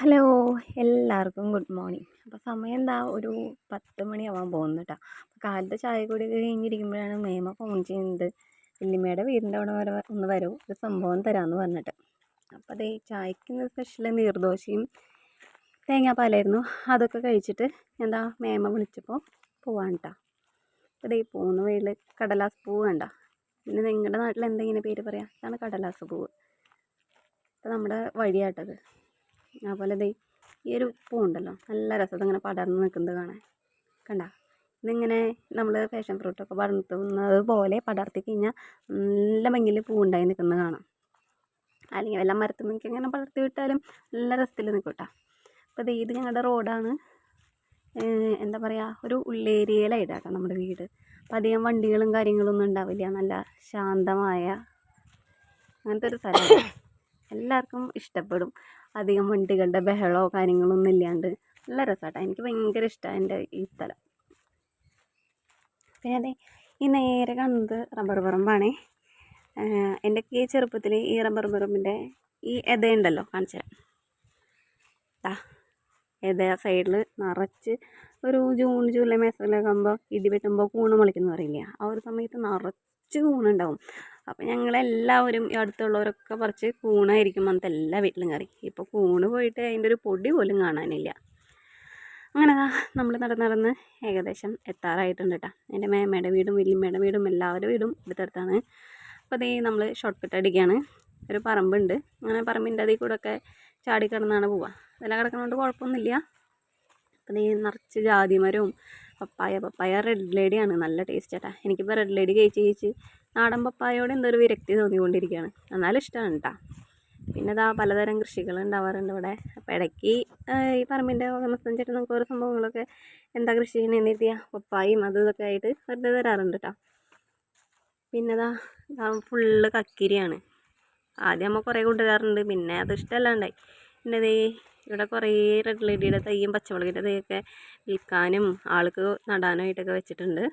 Hello, എല്ലാവർക്കും good morning. അപ്പോൾ സമയം എന്താ ഒരു 10 മണിയാവാൻ പോകുന്നു കേട്ടോ. കാലത്തെ ചായ കുടിയൊക്കെ കഴിഞ്ഞിരിക്കുമ്പോഴാണ് മേമ ഫോൺ ചെയ്യുന്നത്. വല്യമ്മയുടെ വീടിൻ്റെ അവിടെ വരെ ഒന്ന് വരൂ, ഒരു സംഭവം തരാമെന്ന് പറഞ്ഞിട്ട്. അപ്പോൾ അതേ ചായക്ക് ഇന്ന് സ്പെഷ്യൽ നീർദോശയും തേങ്ങാപ്പാലായിരുന്നു. അതൊക്കെ കഴിച്ചിട്ട് എന്താ മേമ വിളിച്ചപ്പോൾ പോവാൻ കേട്ടോ. അപ്പോൾ അതേ പോകുന്ന വഴിയിൽ കടലാസ് പൂവ് കണ്ട. പിന്നെ നിങ്ങളുടെ നാട്ടിൽ എന്താ ഇങ്ങനെ പേര് പറയാം? ഇതാണ് കടലാസ് പൂവ്. അപ്പോൾ നമ്മുടെ വഴിയാട്ടത്. അതുപോലെ ദേ ഈ ഒരു പൂവുണ്ടല്ലോ, നല്ല രസം ഇങ്ങനെ പടർന്ന് നിൽക്കുന്നത് കാണാൻ. കണ്ട, ഇതിങ്ങനെ നമ്മൾ പാഷൻ ഫ്രൂട്ടൊക്കെ പടർത്തുന്നത് പോലെ പടർത്തി കഴിഞ്ഞാൽ നല്ല ഭംഗിയിൽ പൂവുണ്ടായി നിൽക്കുന്നത് കാണാം. അല്ലെങ്കിൽ വല്ല മരത്തുമ്മയ്ക്ക് ഇങ്ങനെ പടർത്തി വിട്ടാലും നല്ല രസത്തിൽ നിൽക്കും കേട്ടോ. അപ്പോൾ ഇത് ഞങ്ങളുടെ റോഡാണ്. എന്താ പറയുക, ഒരു ഉള്ളേരിയയിലായിട്ടാണ് നമ്മുടെ വീട്. അപ്പം അധികം വണ്ടികളും കാര്യങ്ങളൊന്നും ഉണ്ടാവില്ല. നല്ല ശാന്തമായ അങ്ങനത്തെ ഒരു സ്ഥലമാണ്. എല്ലാവർക്കും ഇഷ്ടപ്പെടും. അധികം വണ്ടികളുടെ ബഹളമോ കാര്യങ്ങളൊന്നും ഇല്ലാണ്ട് നല്ല രസമാട്ടോ. എനിക്ക് ഭയങ്കര ഇഷ്ടമാണ് എൻ്റെ ഈ സ്ഥലം. പിന്നെ അതെ ഈ നേരെ കാണുന്നത് റബ്ബർ പറമ്പാണേ. എൻ്റെയൊക്കെ ഈ ചെറുപ്പത്തിൽ ഈ റബ്ബർ പറമ്പിൻ്റെ ഈ എതയുണ്ടല്ലോ, കാണിച്ചു തരാം. എത സൈഡിൽ നിറച്ച് ഒരു ജൂൺ ജൂലൈ മാസത്തിലൊക്കെ ആകുമ്പോൾ ഇടി വെട്ടുമ്പോൾ കൂണ് മുളയ്ക്കുന്നു പറയില്ല, ആ ഒരു സമയത്ത് നിറച്ച് കൂണുണ്ടാവും. അപ്പോൾ ഞങ്ങളെല്ലാവരും ഈ അടുത്തുള്ളവരൊക്കെ പറിച്ച് കൂണായിരിക്കും അന്നത്തെ എല്ലാ വീട്ടിലും കറി. ഇപ്പോൾ കൂണ് പോയിട്ട് അതിൻ്റെ ഒരു പൊടി പോലും കാണാനില്ല. അങ്ങനെ നമ്മൾ നടന്ന് ഏകദേശം എത്താറായിട്ടുണ്ട് കേട്ടോ. എൻ്റെ മേമ്മയുടെ വീടും വല്യമ്മയുടെ വീടും എല്ലാവരുടെ വീടും അടുത്തടുത്താണ്. അപ്പോൾ അതേ നമ്മൾ ഷോർട്ട് കട്ട് അടിക്കുകയാണ്. ഒരു പറമ്പുണ്ട്, അങ്ങനെ പറമ്പിൻ്റെ അതിൽ കൂടെ ഒക്കെ ചാടിക്കിടന്നാണ് പോവുക. ഇതെല്ലാം കിടക്കുന്നതുകൊണ്ട് കുഴപ്പമൊന്നുമില്ല. അപ്പം നീ നിറച്ച് ജാതിമരവും പപ്പായ റെഡ് ലേഡിയാണ്, നല്ല ടേസ്റ്റ് ചേട്ടാ. എനിക്കിപ്പോൾ റെഡ് ലേഡി കഴിച്ച് നാടൻ പപ്പായയോട് എന്തോ ഒരു വിരക്തി തോന്നിക്കൊണ്ടിരിക്കുകയാണ്. എന്നാലും ഇഷ്ടമാണ് കേട്ടോ. പിന്നെ ഇതാ പലതരം കൃഷികൾ ഉണ്ടാവാറുണ്ട് ഇവിടെ. അപ്പോൾ ഇടയ്ക്ക് ഈ പറമ്പിൻ്റെ ഉടമസ്ഥൻ ചേട്ടൻ നമുക്ക് ഓരോ സംഭവങ്ങളൊക്കെ എന്താ കൃഷി ചെയ്യുന്നതെന്ന് എഴുതിയ പപ്പായും അതും ഇതൊക്കെ ആയിട്ട് വെറുതെ തരാറുണ്ട് കേട്ടോ. പിന്നെ ഇതാ ഫുള്ള് കക്കിരിയാണ്. ആദ്യം നമ്മൾ കുറേ കൊണ്ടുവരാറുണ്ട്, പിന്നെ അത് ഇഷ്ടമല്ലാണ്ടായി. പിന്നെ ദേ ഇവിടെ കുറേ റെഡ് ലേഡിയുടെ തൈയും പച്ചമുളകിൻ്റെ തൈയൊക്കെ വിൽക്കാനും ആൾക്ക് നടാനായിട്ടൊക്കെ വെച്ചിട്ടുണ്ട്.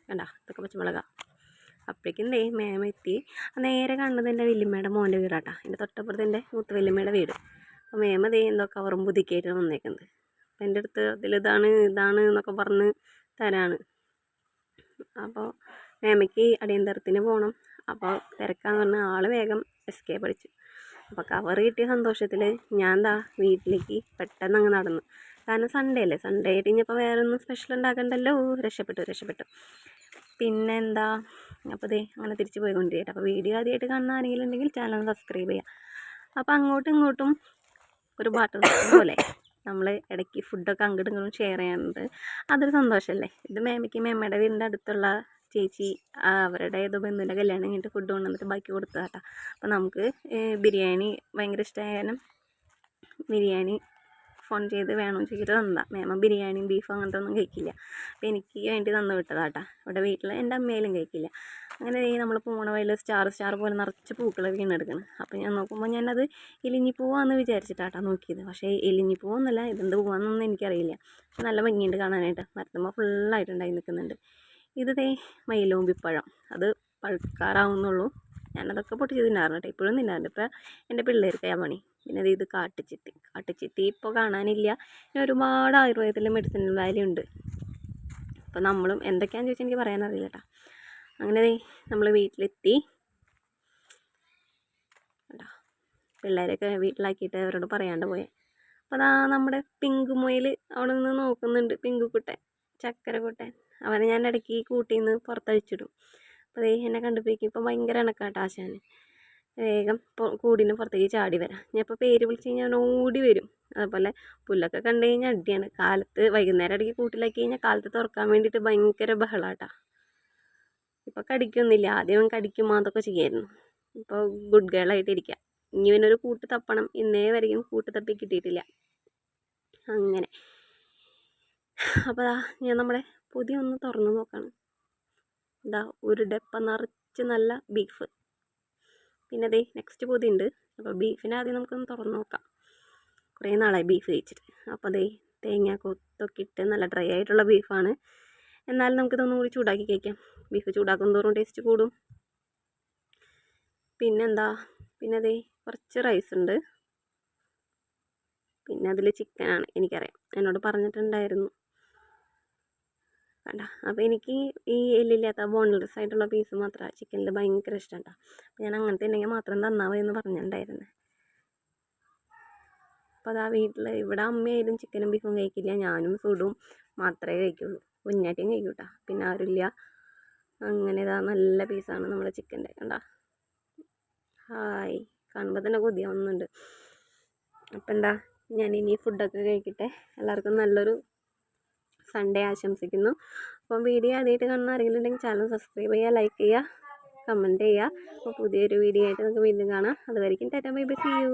കണ്ട, ഇതൊക്കെ പച്ചമുളകാണ്. അപ്പോഴേക്കും ദേ മേമ എത്തി. നേരെ കാണുന്നത് എൻ്റെ വല്യമ്മയുടെ മോൻ്റെ വീടാട്ടാ. എൻ്റെ തൊട്ടപ്പുറത്ത് എൻ്റെ മൂത്ത വല്യമ്മയുടെ വീട്. അപ്പോൾ മേമ ദേ എന്തോ കവറും പുതുക്കിയായിട്ട് വന്നേക്കുന്നത്. അപ്പോൾ എൻ്റെ അടുത്ത് ഇതാണ് എന്നൊക്കെ പറഞ്ഞ് തരാണ്. അപ്പോൾ മേമയ്ക്ക് അടിയന്തരത്തിന് പോകണം. അപ്പോൾ തിരക്കാന്ന് പറഞ്ഞാൽ ആൾ വേഗം എസ്കേപ്പ് അടിച്ചു. അപ്പോൾ കവർ കിട്ടിയ സന്തോഷത്തിൽ ഞാൻ വീട്ടിലേക്ക് പെട്ടെന്ന് അങ്ങ് നടന്നു. കാരണം സൺഡേ അല്ലേ, സൺഡേ ആയിട്ട് കഴിഞ്ഞപ്പോൾ വേറെ ഒന്നും സ്പെഷ്യൽ ഉണ്ടാക്കണ്ടല്ലോ. രക്ഷപ്പെട്ടു. പിന്നെ എന്താ, അപ്പോൾ ദേ അങ്ങനെ തിരിച്ച് പോയിക്കൊണ്ടിരിക്കട്ടെ. അപ്പോൾ വീഡിയോ ആദ്യമായിട്ട് കാണുന്ന ആരെങ്കിലും ഉണ്ടെങ്കിൽ ചാനൽ സബ്സ്ക്രൈബ് ചെയ്യുക. അപ്പോൾ അങ്ങോട്ടും ഇങ്ങോട്ടും ഒരു ബാട്ടർ പോലെ നമ്മൾ ഇടയ്ക്ക് ഫുഡൊക്കെ അങ്ങോട്ടും ഇങ്ങോട്ടും ഷെയർ ചെയ്യാറുണ്ട്. അതൊരു സന്തോഷമല്ലേ. ഇത് മേമ്മയുടെ വീടിൻ്റെ അടുത്തുള്ള ചേച്ചി അവരുടെ ഏതോ ബന്ധുവിൻ്റെ കല്യാണം കഴിഞ്ഞിട്ട് ഫുഡ് കൊണ്ടുവന്നിട്ട് ബാക്കി കൊടുത്തതാ കേട്ടോ. അപ്പോൾ നമുക്ക് ബിരിയാണി ഭയങ്കര ഇഷ്ടമായാലും ബിരിയാണി ഫോൺ ചെയ്ത് വേണമെന്ന് ചോദിച്ചിട്ട് തന്നതാണ്. മേമ ബിരിയാണിയും ബീഫും അങ്ങനത്തെ ഒന്നും കഴിക്കില്ല. അപ്പോൾ എനിക്ക് വേണ്ടി തന്നു വിട്ടതാട്ടാ. ഇവിടെ വീട്ടിൽ എൻ്റെ അമ്മയിലും കഴിക്കില്ല. അങ്ങനെ നമ്മൾ പോണ വഴിയിൽ സ്റ്റാർ പോലെ നിറച്ച് പൂക്കൾ വീണെടുക്കണം. അപ്പോൾ ഞാൻ നോക്കുമ്പോൾ ഞാനത് എലിഞ്ഞി പൂവാന്ന് വിചാരിച്ചിട്ടാട്ടാ നോക്കിയത്. പക്ഷേ എലിഞ്ഞി പൂവൊന്നുമല്ല, ഇതെന്ത് പൂവാന്നൊന്നും എനിക്കറിയില്ല. പക്ഷെ നല്ല ഭംഗിയുണ്ട് കാണാനായിട്ട്. മരത്തുമ്പോൾ ഫുള്ളായിട്ടുണ്ടായി നിൽക്കുന്നുണ്ട്. ഇത് ദേ മയിലോമ്പിപ്പഴം, അത് പഴുക്കാറാവുന്നുള്ളൂ. ഞാനതൊക്കെ പൊട്ടിച്ച് തിന്നാറുണ്ട് കേട്ടോ. ഇപ്പോഴും തിന്നാറുണ്ട്. ഇപ്പോൾ എൻ്റെ പിള്ളേർക്ക് പണി. പിന്നെ ഇത് കാട്ടുചിത്തി ഇപ്പോൾ കാണാനില്ല. പിന്നെ ഒരുപാട് ആയുർവേദത്തിലും മെഡിസിനൽ വാല്യൂ ഉണ്ട്. അപ്പോൾ നമ്മളും എന്തൊക്കെയാണെന്ന് ചോദിച്ചാൽ എനിക്ക് പറയാനറിയില്ല കേട്ടോ. അങ്ങനെ നമ്മൾ വീട്ടിലെത്തി കേട്ടോ. പിള്ളേരൊക്കെ വീട്ടിലാക്കിയിട്ട് അവരോട് പറയാണ്ട് പോയേ. അപ്പോൾ അതാ നമ്മുടെ പിങ്കു മുയൽ അവിടെ നിന്ന് നോക്കുന്നുണ്ട്. പിങ്കുക്കുട്ടൻ, ചക്കരക്കുട്ടൻ, അവനെ ഞാൻ ഇടയ്ക്ക് കൂട്ടിൽ നിന്ന് പുറത്തഴിച്ചിടും. അപ്പോൾ എന്നെ കണ്ടുപോയിക്കും. ഇപ്പോൾ ഭയങ്കര ഇണക്കാട്ടോ ആശാന്. വേഗം കൂടിന് പുറത്തേക്ക് ചാടി വരാം. ഞാൻ ഇപ്പോൾ പേര് വിളിച്ച് കഴിഞ്ഞാൽ ഓടി വരും. അതുപോലെ പുല്ലൊക്കെ കണ്ടു കഴിഞ്ഞാൽ അടിയാണ്. കാലത്ത് വൈകുന്നേരം ഇടയ്ക്ക് കൂട്ടിലാക്കി കഴിഞ്ഞാൽ കാലത്ത് തുറക്കാൻ വേണ്ടിയിട്ട് ഭയങ്കര ബഹളാട്ടാ. ഇപ്പോൾ കടിക്കൊന്നുമില്ല. ആദ്യം കടിക്കുമ്പോൾ അതൊക്കെ ചെയ്യായിരുന്നു. ഇപ്പോൾ ഗുഡ് ഗേളായിട്ടിരിക്കുക. ഇനി ഇവനൊരു കൂട്ട് തപ്പണം. ഇന്നേ വരെയും കൂട്ട് തപ്പി കിട്ടിയിട്ടില്ല. അങ്ങനെ അപ്പോൾ ഞാൻ നമ്മുടെ പൊതി ഒന്ന് തുറന്ന് നോക്കാണ്. ഒരു ഡപ്പ നിറച്ച് നല്ല ബീഫ്. പിന്നെ നെക്സ്റ്റ് പൊതി ഉണ്ട്. അപ്പോൾ ബീഫിനെ ആദ്യം നമുക്കൊന്ന് തുറന്ന് നോക്കാം. കുറേ നാളായി ബീഫ് കഴിച്ചിട്ട്. അപ്പോൾ തേങ്ങ കൊത്തൊക്കെ ഇട്ട് നല്ല ഡ്രൈ ആയിട്ടുള്ള ബീഫാണ്. എന്നാലും നമുക്കിതൊന്നും കൂടി ചൂടാക്കി കഴിക്കാം. ബീഫ് ചൂടാക്കും തോറും ടേസ്റ്റ് കൂടും. പിന്നെന്താ, പിന്നെ കുറച്ച് റൈസ് ഉണ്ട്. പിന്നെ അതിൽ ചിക്കനാണ്, എനിക്കറിയാം, എന്നോട് പറഞ്ഞിട്ടുണ്ടായിരുന്നു. വേണ്ട. അപ്പോൾ എനിക്ക് ഈ എല്ലില്ലാത്ത ബോൺലെസ് ആയിട്ടുള്ള പീസ് മാത്രമാണ് ചിക്കനിൽ ഭയങ്കര ഇഷ്ടം കേട്ടോ. അപ്പോൾ ഞാൻ അങ്ങനത്തെ ഉണ്ടെങ്കിൽ മാത്രം തന്നാൽ മതി എന്ന് പറഞ്ഞിട്ടുണ്ടായിരുന്നു. അപ്പോൾ അതാ വീട്ടിൽ ഇവിടെ അമ്മയായാലും ചിക്കനും ബീഫും കഴിക്കില്ല, ഞാനും സുഡും മാത്രമേ കഴിക്കുള്ളൂ. കുഞ്ഞാട്ടിയും കഴിക്കൂട്ടാ, പിന്നെ ആരുമില്ല. അങ്ങനെ ഇതാ നല്ല പീസാണ് നമ്മുടെ ചിക്കൻ്റെ. കണ്ടാ, ഹായ്, കാണുമ്പോൾ തന്നെ കൊതിയാവുന്നുണ്ട്. അപ്പം എന്താ, ഞാൻ ഇനി ഫുഡൊക്കെ കഴിക്കട്ടെ. എല്ലാവർക്കും നല്ലൊരു സൺഡേ ആശംസിക്കുന്നു. അപ്പം വീഡിയോ ആദ്യമായിട്ട് കാണുന്ന ആരെങ്കിലും ഉണ്ടെങ്കിൽ ചാനൽ സബ്സ്ക്രൈബ് ചെയ്യുക, ലൈക്ക് ചെയ്യുക, കമൻറ്റ് ചെയ്യുക. അപ്പോൾ പുതിയൊരു വീഡിയോ ആയിട്ട് നമുക്ക് വീണ്ടും കാണാം. അതുവരെയും tata bye bye, see U.